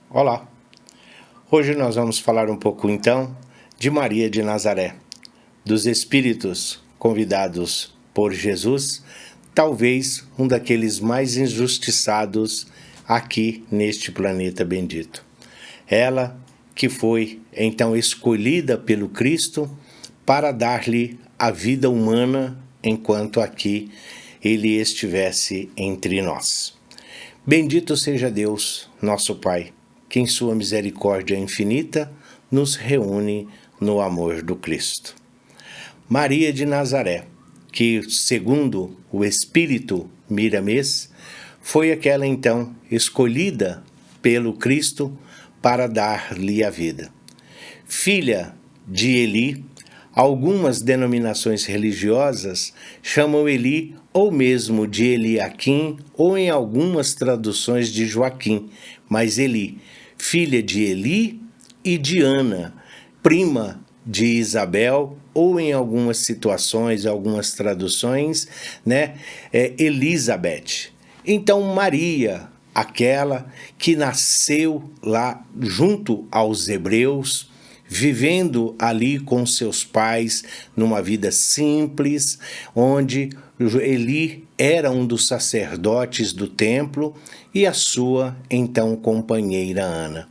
Olá! Hoje nós vamos falar um pouco então de Maria de Nazaré, dos espíritos convidados por Jesus, talvez um daqueles mais injustiçados aqui neste planeta bendito. Ela que foi então escolhida pelo Cristo para dar-lhe a vida humana enquanto aqui ele estivesse entre nós. Bendito seja Deus, nosso Pai, que em sua misericórdia infinita nos reúne no amor do Cristo. Maria de Nazaré, que segundo o Espírito Miramês, foi aquela então escolhida pelo Cristo para dar-lhe a vida. Filha de Eli, algumas denominações religiosas chamam Eli ou mesmo de Eliaquim ou em algumas traduções de Joaquim, mas Eli, filha de Eli e de Ana, prima de Isabel, ou em algumas situações, algumas traduções, Elizabeth. Então Maria, aquela que nasceu lá junto aos hebreus, vivendo ali com seus pais numa vida simples, onde Eli era um dos sacerdotes do templo e a sua então companheira Ana.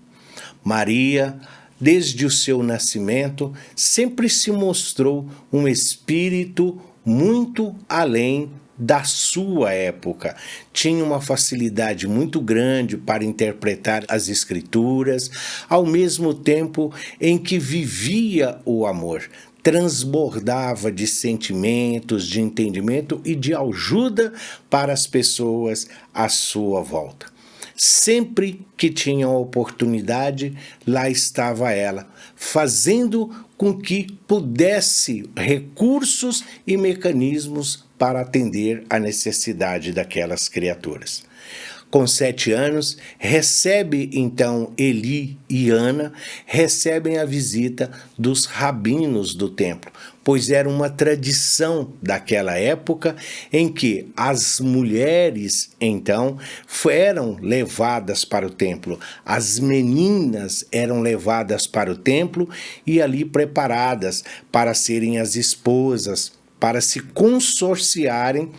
Maria, desde o seu nascimento, sempre se mostrou um espírito muito além da sua época. Tinha uma facilidade muito grande para interpretar as escrituras, ao mesmo tempo em que vivia o amor, transbordava de sentimentos, de entendimento e de ajuda para as pessoas à sua volta. Sempre que tinha oportunidade, lá estava ela, fazendo com que pudesse recursos e mecanismos para atender à necessidade daquelas criaturas. Com 7 anos, recebe então Eli e Ana, recebem a visita dos rabinos do templo, pois era uma tradição daquela época em que as mulheres então eram levadas para o templo, as meninas eram levadas para o templo e ali preparadas para serem as esposas, para se consorciarem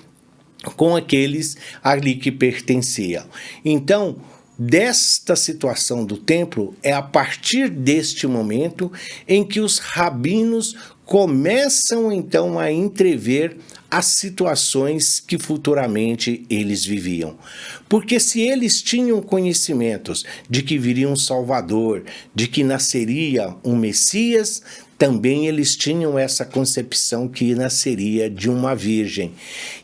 com aqueles ali que pertenciam. Então, desta situação do templo, é a partir deste momento em que os rabinos começam então a entrever as situações que futuramente eles viviam. Porque se eles tinham conhecimentos de que viria um Salvador, de que nasceria um Messias, também eles tinham essa concepção que nasceria de uma virgem.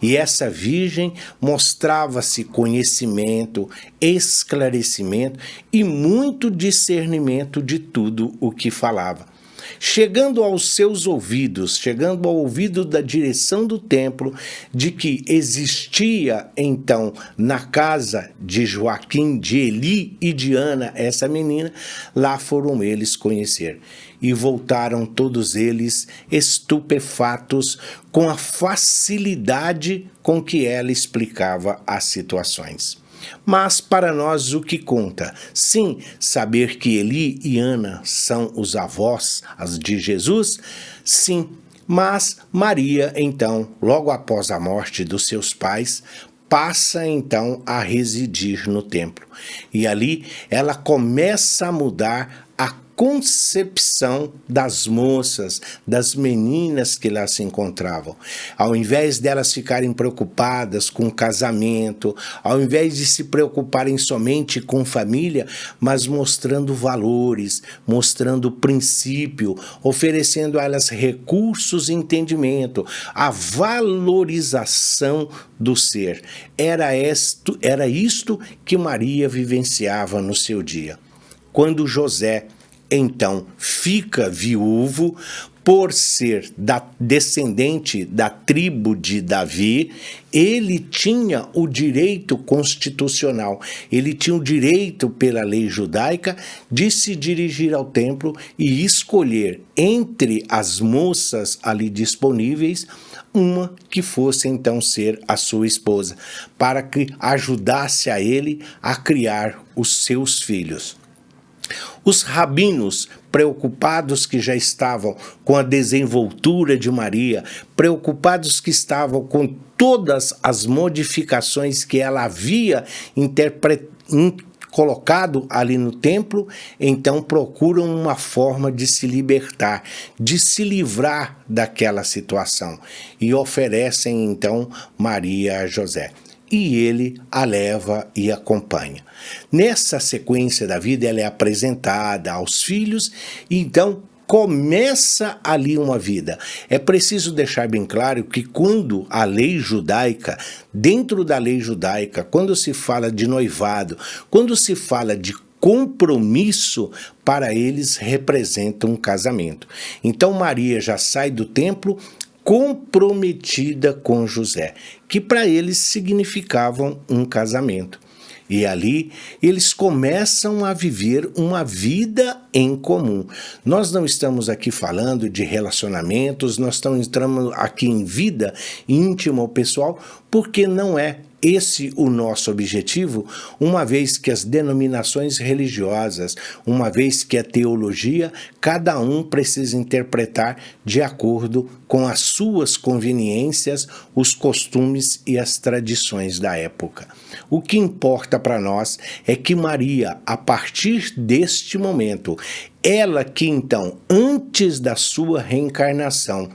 E essa virgem mostrava-se conhecimento, esclarecimento e muito discernimento de tudo o que falava. Chegando aos seus ouvidos, chegando ao ouvido da direção do templo, de que existia então na casa de Joaquim, de Eli e de Ana, essa menina, lá foram eles conhecer. E voltaram todos eles estupefatos com a facilidade com que ela explicava as situações. Mas para nós o que conta? Sim, saber que Eli e Ana são os avós, as de Jesus, sim, mas Maria, então, logo após a morte dos seus pais, passa então a residir no templo. E ali ela começa a mudar a concepção das moças, das meninas que lá se encontravam. Ao invés delas ficarem preocupadas com o casamento, ao invés de se preocuparem somente com família, mas mostrando valores, mostrando princípio, oferecendo a elas recursos e entendimento, a valorização do ser. Era isto que Maria vivenciava no seu dia. Quando José então fica viúvo, por ser descendente da tribo de Davi, ele tinha o direito constitucional, ele tinha o direito pela lei judaica de se dirigir ao templo e escolher entre as moças ali disponíveis uma que fosse então ser a sua esposa, para que ajudasse a ele a criar os seus filhos. Os rabinos, preocupados que já estavam com a desenvoltura de Maria, preocupados que estavam com todas as modificações que ela havia colocado ali no templo, então procuram uma forma de se libertar, de se livrar daquela situação e oferecem então Maria a José. E ele a leva e acompanha. Nessa sequência da vida, ela é apresentada aos filhos e então começa ali uma vida. É preciso deixar bem claro que quando a lei judaica, dentro da lei judaica, quando se fala de noivado, quando se fala de compromisso, para eles representa um casamento. Então Maria já sai do templo comprometida com José, que para eles significavam um casamento. E ali eles começam a viver uma vida em comum. Nós não estamos aqui falando de relacionamentos, nós estamos aqui em vida íntima ou pessoal, porque não é esse o nosso objetivo, uma vez que as denominações religiosas, uma vez que a teologia, cada um precisa interpretar de acordo com as suas conveniências, os costumes e as tradições da época. O que importa para nós é que Maria, a partir deste momento, ela que então, antes da sua reencarnação,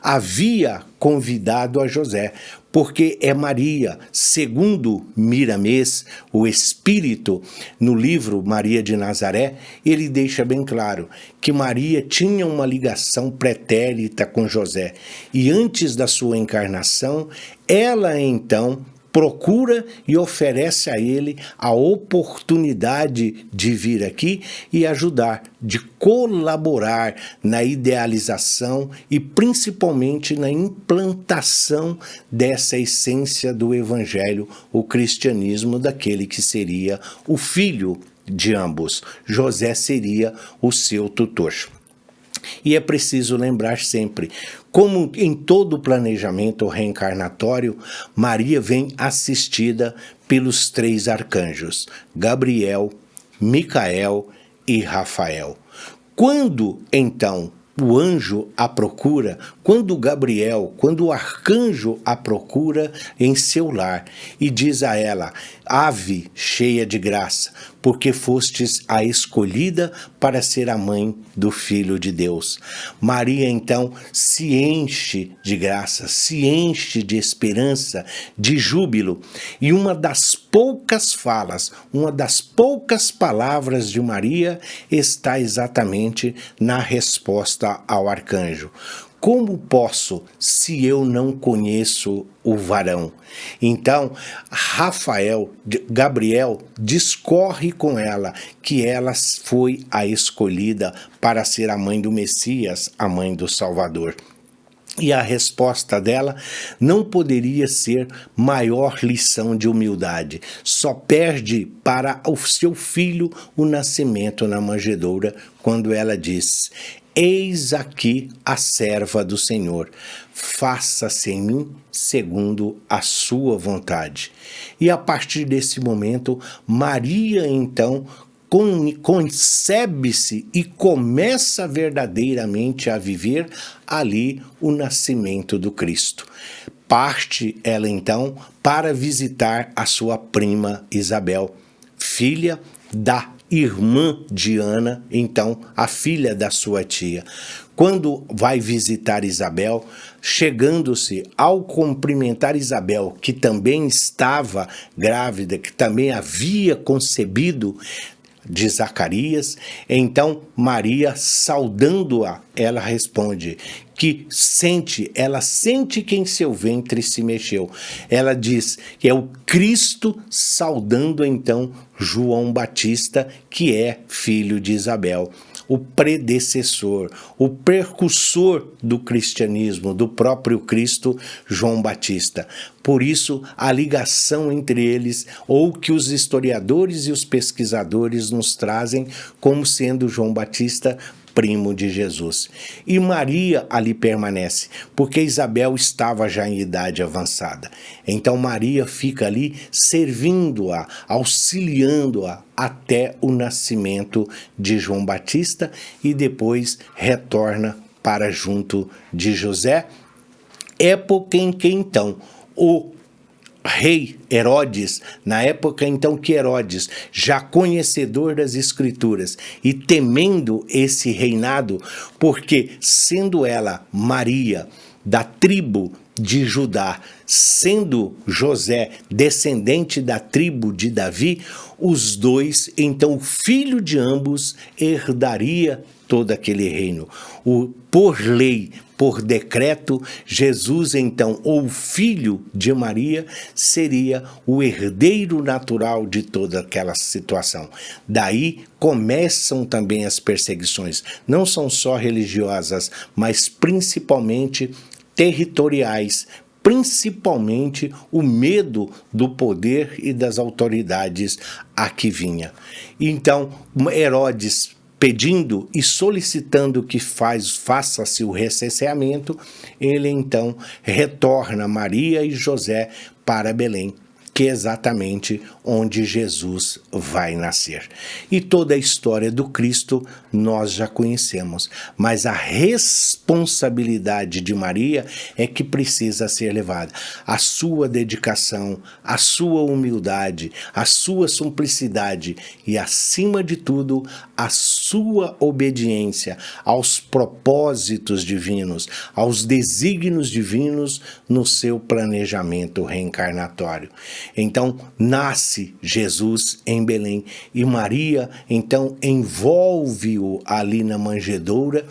havia convidado a José, porque é Maria, segundo Miramês, o Espírito, no livro Maria de Nazaré, ele deixa bem claro que Maria tinha uma ligação pretérita com José, e antes da sua encarnação, ela então procura e oferece a ele a oportunidade de vir aqui e ajudar, de colaborar na idealização e principalmente na implantação dessa essência do Evangelho, o cristianismo, daquele que seria o filho de ambos. José seria o seu tutor. E é preciso lembrar sempre, como em todo planejamento reencarnatório, Maria vem assistida pelos 3 arcanjos, Gabriel, Micael e Rafael. Quando, então, o anjo a procura, quando Gabriel, quando o arcanjo a procura em seu lar e diz a ela: ave cheia de graça, porque fostes a escolhida para ser a mãe do Filho de Deus. Maria, então, se enche de graça, se enche de esperança, de júbilo. E uma das poucas falas, uma das poucas palavras de Maria está exatamente na resposta ao arcanjo. Como posso, se eu não conheço o varão? Então, Gabriel discorre com ela que ela foi a escolhida para ser a mãe do Messias, a mãe do Salvador. E a resposta dela não poderia ser maior lição de humildade. Só perde para o seu filho o nascimento na manjedoura, quando ela diz: eis aqui a serva do Senhor, faça-se em mim segundo a sua vontade. E a partir desse momento, Maria então concebe-se e começa verdadeiramente a viver ali o nascimento do Cristo. Parte ela então para visitar a sua prima Isabel, filha da irmã de Ana, então a filha da sua tia. Quando vai visitar Isabel, chegando-se ao cumprimentar Isabel, que também estava grávida, que também havia concebido de Zacarias, então Maria, saudando-a, ela responde que ela sente que em seu ventre se mexeu. Ela diz que é o Cristo saudando então João Batista, que é filho de Isabel, o predecessor, o precursor do cristianismo, do próprio Cristo, João Batista. Por isso, a ligação entre eles, ou que os historiadores e os pesquisadores nos trazem como sendo João Batista primo de Jesus. E Maria ali permanece, porque Isabel estava já em idade avançada. Então Maria fica ali servindo-a, auxiliando-a até o nascimento de João Batista e depois retorna para junto de José, época em que então o rei Herodes, na época então que Herodes, já conhecedor das escrituras e temendo esse reinado, porque sendo ela Maria da tribo de Judá, sendo José descendente da tribo de Davi, os dois, então o filho de ambos herdaria todo aquele reino. Por lei, por decreto, Jesus então, ou filho de Maria, seria o herdeiro natural de toda aquela situação. Daí começam também as perseguições, não são só religiosas, mas principalmente territoriais, principalmente o medo do poder e das autoridades a que vinha. Então, Herodes pedindo e solicitando que faça-se o recenseamento, ele então retorna Maria e José para Belém, que é exatamente onde Jesus vai nascer. E toda a história do Cristo nós já conhecemos, mas a responsabilidade de Maria é que precisa ser levada. A sua dedicação, a sua humildade, a sua simplicidade e, acima de tudo, a sua obediência aos propósitos divinos, aos desígnios divinos no seu planejamento reencarnatório. Então, nasce Jesus em Belém e Maria, então, envolve-o ali na manjedoura,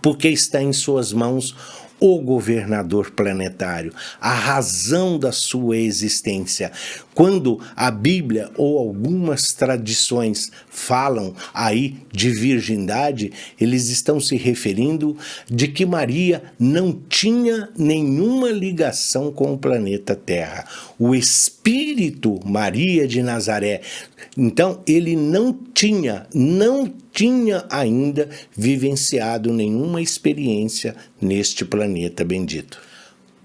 porque está em suas mãos o governador planetário, a razão da sua existência. Quando a Bíblia ou algumas tradições falam aí de virgindade, eles estão se referindo de que Maria não tinha nenhuma ligação com o planeta Terra. O espírito Maria de Nazaré, então ele não tinha ainda vivenciado nenhuma experiência neste planeta bendito.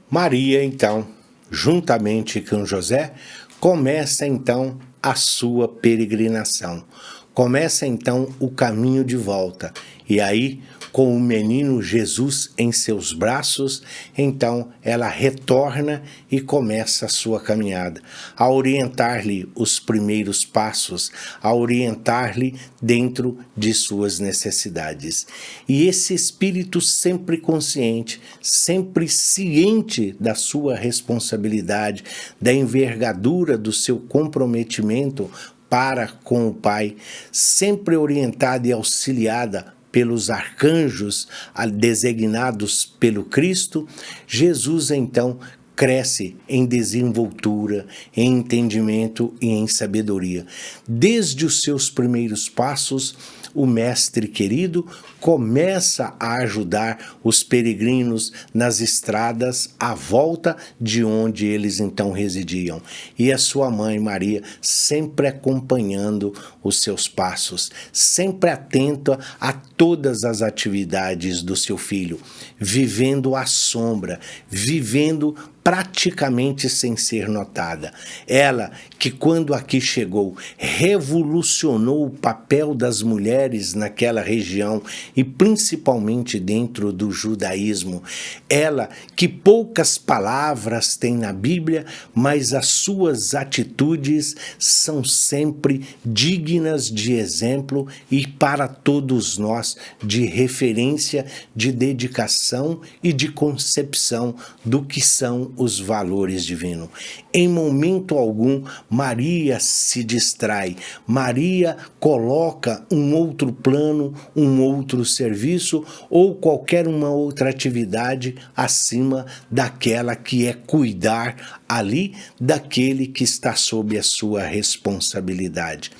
Maria, então, juntamente com José, começa então a sua peregrinação. Começa então o caminho de volta. E aí, com o menino Jesus em seus braços, então ela retorna e começa a sua caminhada, a orientar-lhe os primeiros passos, a orientar-lhe dentro de suas necessidades. E esse espírito sempre consciente, sempre ciente da sua responsabilidade, da envergadura do seu comprometimento para com o Pai, sempre orientada e auxiliada pelos arcanjos designados pelo Cristo, Jesus então cresce em desenvoltura, em entendimento e em sabedoria. Desde os seus primeiros passos, o Mestre querido começa a ajudar os peregrinos nas estradas à volta de onde eles então residiam. E a sua mãe Maria sempre acompanhando os seus passos, sempre atenta a todas as atividades do seu filho, vivendo à sombra, vivendo praticamente sem ser notada. Ela que, quando aqui chegou, revolucionou o papel das mulheres naquela região e principalmente dentro do judaísmo. Ela que poucas palavras tem na Bíblia, mas as suas atitudes são sempre dignas de exemplo e para todos nós de referência, de dedicação e de concepção do que são os valores divinos. Em momento algum, Maria se distrai. Maria coloca um outro plano, um outro serviço ou qualquer uma outra atividade acima daquela que é cuidar ali daquele que está sob a sua responsabilidade.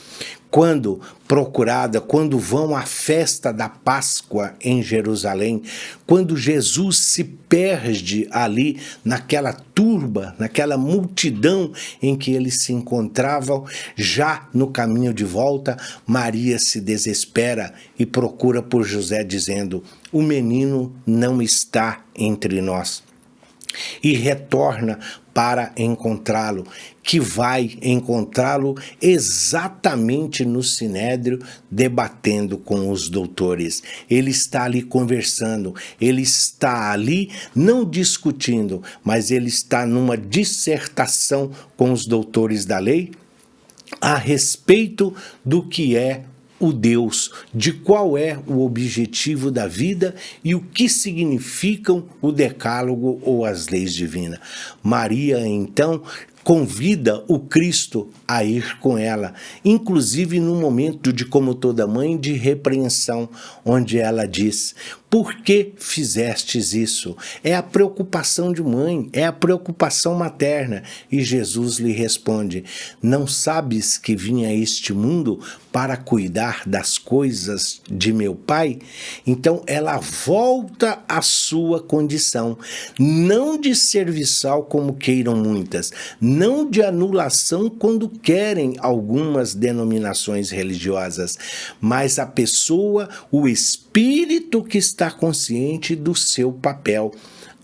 quando procurada, quando vão à festa da Páscoa em Jerusalém, quando Jesus se perde ali naquela turba, naquela multidão em que eles se encontravam, já no caminho de volta, Maria se desespera e procura por José dizendo: o menino não está entre nós. E retorna para encontrá-lo, que vai encontrá-lo exatamente no Sinédrio, debatendo com os doutores. Ele está ali conversando, ele está ali não discutindo, mas ele está numa dissertação com os doutores da lei a respeito do que é o Deus, de qual é o objetivo da vida e o que significam o decálogo ou as leis divinas. Maria, então, convida o Cristo a ir com ela, inclusive no momento de, como toda mãe, de repreensão, onde ela diz: por que fizestes isso? É a preocupação de mãe, é a preocupação materna. E Jesus lhe responde: não sabes que vim a este mundo para cuidar das coisas de meu Pai? Então ela volta à sua condição, não de serviçal como queiram muitas, não de anulação quando querem algumas denominações religiosas, mas a pessoa, o espírito que está consciente do seu papel.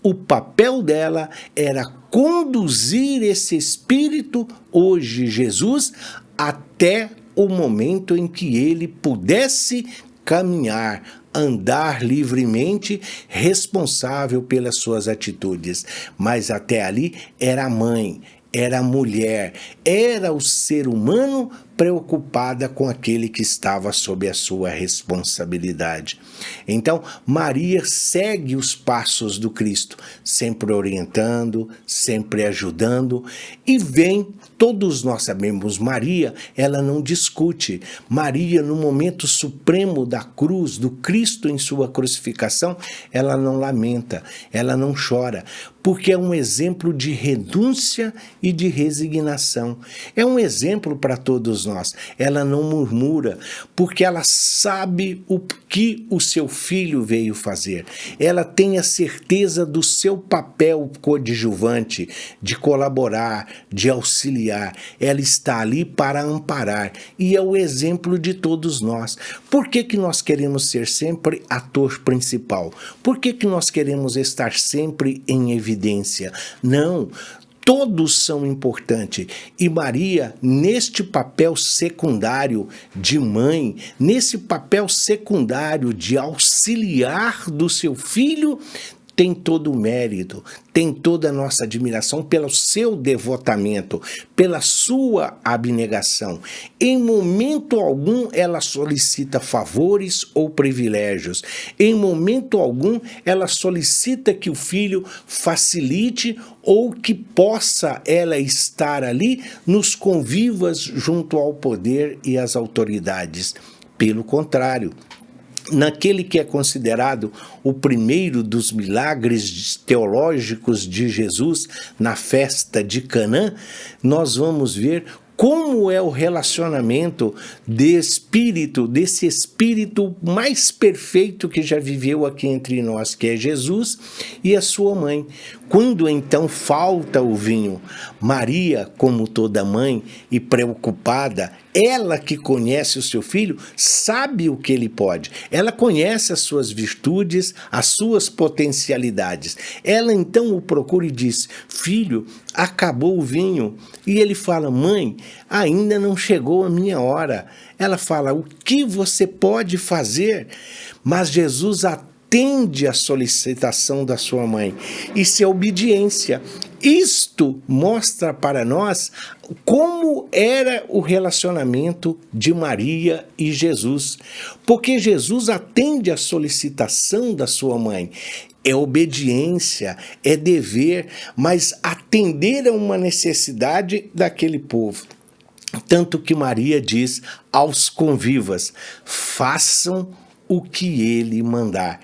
O papel dela era conduzir esse espírito, hoje Jesus, até o momento em que ele pudesse caminhar, andar livremente, responsável pelas suas atitudes. Mas até ali era a mãe, era a mulher, era o ser humano preocupada com aquele que estava sob a sua responsabilidade. Então, Maria segue os passos do Cristo, sempre orientando, sempre ajudando, e vem, todos nós sabemos, Maria, ela não discute. Maria, no momento supremo da cruz, do Cristo em sua crucificação, ela não lamenta, ela não chora, porque é um exemplo de renúncia e de resignação. É um exemplo para todos nós. Ela não murmura, porque ela sabe o que o seu filho veio fazer. Ela tem a certeza do seu papel coadjuvante, de colaborar, de auxiliar. Ela está ali para amparar, e é o exemplo de todos nós. Por que nós queremos ser sempre ator principal? Por que nós queremos estar sempre em evidência? Não, todos são importantes. E Maria, neste papel secundário de mãe, nesse papel secundário de auxiliar do seu filho, tem todo o mérito, tem toda a nossa admiração pelo seu devotamento, pela sua abnegação. Em momento algum ela solicita favores ou privilégios. Em momento algum ela solicita que o filho facilite ou que possa ela estar ali nos convivas junto ao poder e às autoridades. Pelo contrário, naquele que é considerado o primeiro dos milagres teológicos de Jesus, na festa de Canaã, nós vamos ver como é o relacionamento desse espírito mais perfeito que já viveu aqui entre nós, que é Jesus e a sua mãe. Quando então falta o vinho, Maria, como toda mãe e preocupada, ela que conhece o seu filho, sabe o que ele pode. Ela conhece as suas virtudes, as suas potencialidades. Ela então o procura e diz: filho, acabou o vinho. E ele fala: mãe, ainda não chegou a minha hora. Ela fala: o que você pode fazer? Mas Jesus atende à solicitação da sua mãe. Isso é obediência. Isto mostra para nós como era o relacionamento de Maria e Jesus. Porque Jesus atende à solicitação da sua mãe. É obediência, é dever, mas atender a uma necessidade daquele povo. Tanto que Maria diz aos convivas: façam o que ele mandar.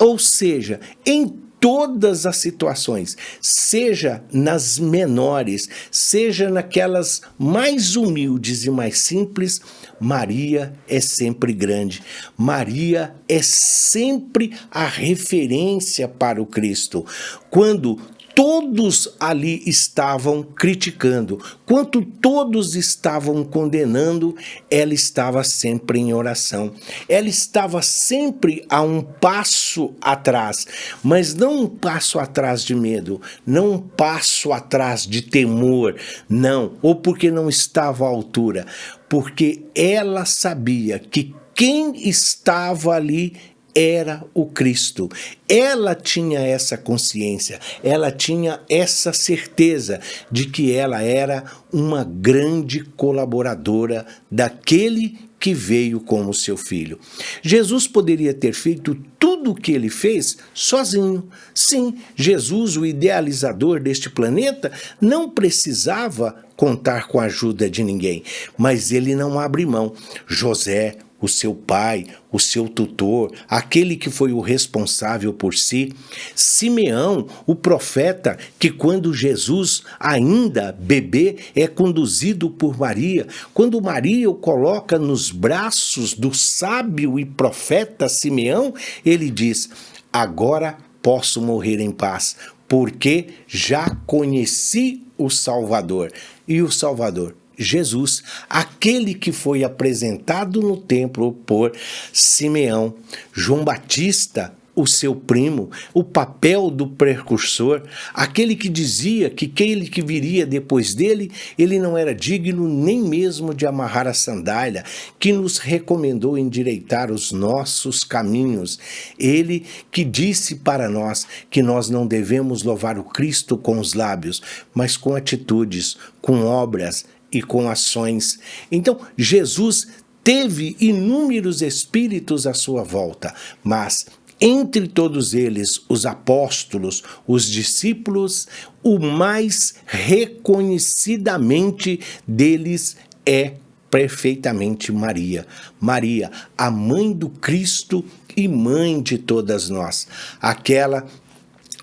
Ou seja, em todas as situações, seja nas menores, seja naquelas mais humildes e mais simples, Maria é sempre grande. Maria é sempre a referência para o Cristo. Quando todos ali estavam criticando, quando todos estavam condenando, ela estava sempre em oração. Ela estava sempre a um passo atrás, mas não um passo atrás de medo, não um passo atrás de temor, não, ou porque não estava à altura, porque ela sabia que quem estava ali era o Cristo. Ela tinha essa consciência, ela tinha essa certeza de que ela era uma grande colaboradora daquele que veio como seu filho. Jesus poderia ter feito tudo o que ele fez sozinho. Sim, Jesus, o idealizador deste planeta, não precisava contar com a ajuda de ninguém, mas ele não abre mão. José, o seu pai, o seu tutor, aquele que foi o responsável por si. Simeão, o profeta, que quando Jesus, ainda bebê, é conduzido por Maria, quando Maria o coloca nos braços do sábio e profeta Simeão, ele diz: agora posso morrer em paz, porque já conheci o Salvador. E o Salvador? Jesus, aquele que foi apresentado no templo por Simeão. João Batista, o seu primo, o papel do precursor, aquele que dizia que aquele que viria depois dele, ele não era digno nem mesmo de amarrar a sandália, que nos recomendou endireitar os nossos caminhos. Ele que disse para nós que nós não devemos louvar o Cristo com os lábios, mas com atitudes, com obras e com ações. Então, Jesus teve inúmeros espíritos à sua volta, mas entre todos eles, os apóstolos, os discípulos, o mais reconhecidamente deles é perfeitamente Maria. Maria, a mãe do Cristo e mãe de todas nós. Aquela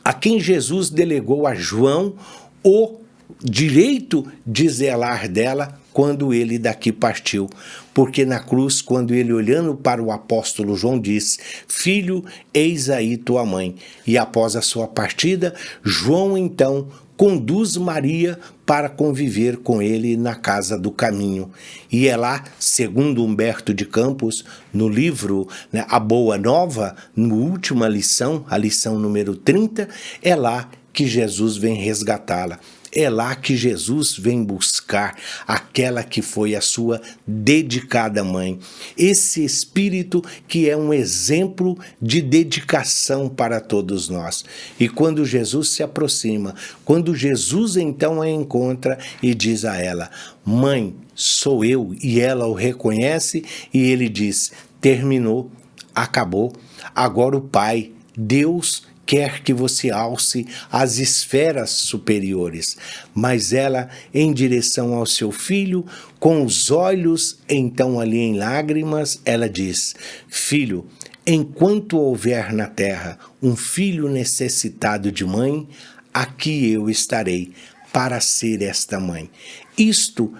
a quem Jesus delegou a João o direito de zelar dela quando ele daqui partiu. Porque na cruz, quando ele olhando para o apóstolo João diz: filho, eis aí tua mãe. E após a sua partida, João então conduz Maria para conviver com ele na casa do caminho. E é lá, segundo Humberto de Campos, no livro, né, A Boa Nova, na última lição, a lição número 30, é lá que Jesus vem resgatá-la. É lá que Jesus vem buscar aquela que foi a sua dedicada mãe. Esse espírito que é um exemplo de dedicação para todos nós. E quando Jesus se aproxima, quando Jesus então a encontra e diz a ela: mãe, sou eu, e ela o reconhece e ele diz: terminou, acabou, agora o Pai, Deus, quer que você alce às esferas superiores. Mas ela, em direção ao seu filho, com os olhos então ali em lágrimas, ela diz: filho, enquanto houver na terra um filho necessitado de mãe, aqui eu estarei para ser esta mãe. Isto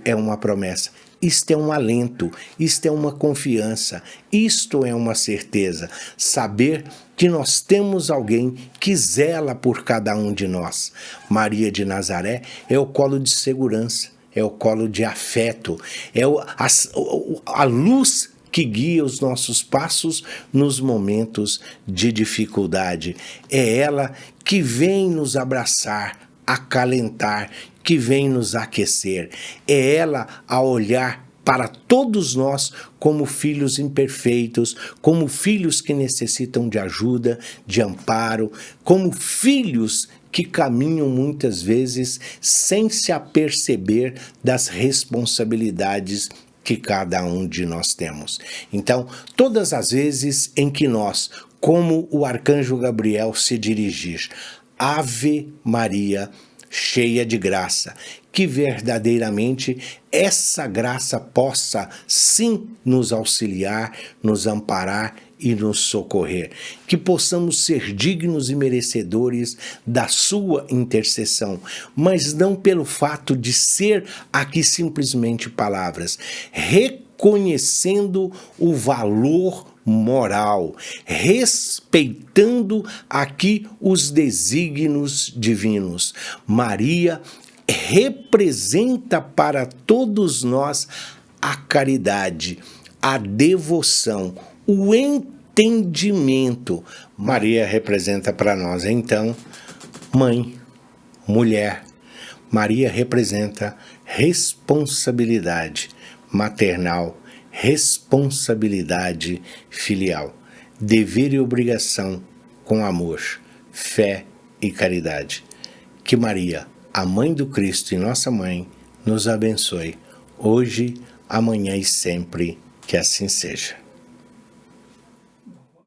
é uma promessa. Isto é um alento, isto é uma confiança, isto é uma certeza. Saber que nós temos alguém que zela por cada um de nós. Maria de Nazaré é o colo de segurança, é o colo de afeto, é a luz que guia os nossos passos nos momentos de dificuldade. É ela que vem nos abraçar, acalentar, que vem nos aquecer. É ela a olhar para todos nós como filhos imperfeitos, como filhos que necessitam de ajuda, de amparo, como filhos que caminham muitas vezes sem se aperceber das responsabilidades que cada um de nós temos. Então, todas as vezes em que nós, como o arcanjo Gabriel se dirigir: Ave Maria, cheia de graça, que verdadeiramente essa graça possa sim nos auxiliar, nos amparar e nos socorrer. Que possamos ser dignos e merecedores da sua intercessão, mas não pelo fato de ser aqui simplesmente palavras, reconhecendo o valor moral, respeitando aqui os desígnios divinos. Maria representa para todos nós a caridade, a devoção, o entendimento. Maria representa para nós, então, mãe, mulher. Maria representa responsabilidade maternal, responsabilidade filial, dever e obrigação com amor, fé e caridade. Que Maria, a mãe do Cristo e nossa mãe, nos abençoe, hoje, amanhã e sempre, que assim seja.